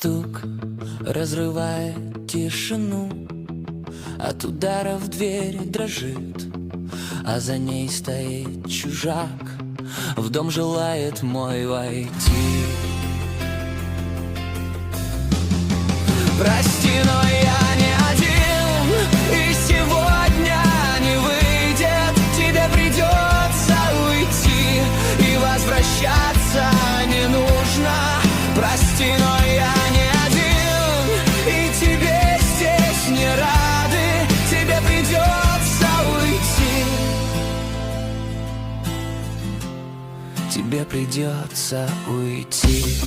стук разрывает тишину. От удара в дверь дрожит, а за ней стоит чужак. В дом желает мой войти. Прости, но я не один, и сегодня не выйдет. Тебе придется уйти, и возвращаться не нужно. Прости, но я не один, и тебе здесь не рады. Тебе придется уйти. Тебе придется уйти.